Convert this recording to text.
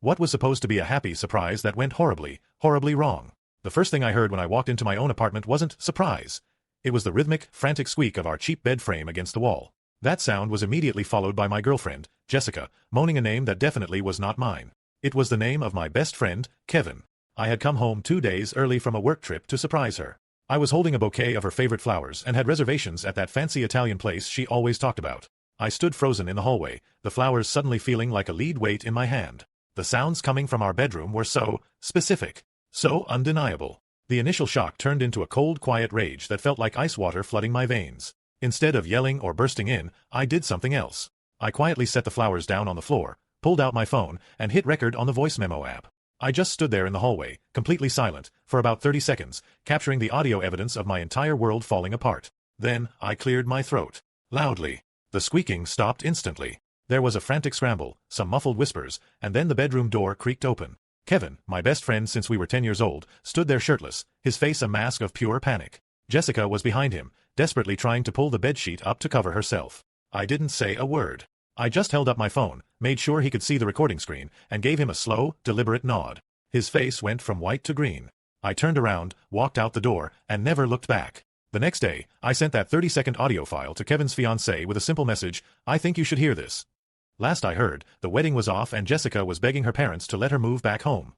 What was supposed to be a happy surprise that went horribly, horribly wrong? The first thing I heard when I walked into my own apartment wasn't surprise. It was the rhythmic, frantic squeak of our cheap bed frame against the wall. That sound was immediately followed by my girlfriend, Jessica, moaning a name that definitely was not mine. It was the name of my best friend, Kevin. I had come home 2 days early from a work trip to surprise her. I was holding a bouquet of her favorite flowers and had reservations at that fancy Italian place she always talked about. I stood frozen in the hallway, the flowers suddenly feeling like a lead weight in my hand. The sounds coming from our bedroom were so specific, so undeniable. The initial shock turned into a cold, quiet rage that felt like ice water flooding my veins. Instead of yelling or bursting in, I did something else. I quietly set the flowers down on the floor, pulled out my phone, and hit record on the voice memo app. I just stood there in the hallway, completely silent, for about 30 seconds, capturing the audio evidence of my entire world falling apart. Then, I cleared my throat. Loudly. The squeaking stopped instantly. There was a frantic scramble, some muffled whispers, and then the bedroom door creaked open. Kevin, my best friend since we were 10 years old, stood there shirtless, his face a mask of pure panic. Jessica was behind him, desperately trying to pull the bedsheet up to cover herself. I didn't say a word. I just held up my phone, made sure he could see the recording screen, and gave him a slow, deliberate nod. His face went from white to green. I turned around, walked out the door, and never looked back. The next day, I sent that 30-second audio file to Kevin's fiancée with a simple message, "I think you should hear this." Last I heard, the wedding was off and Jessica was begging her parents to let her move back home.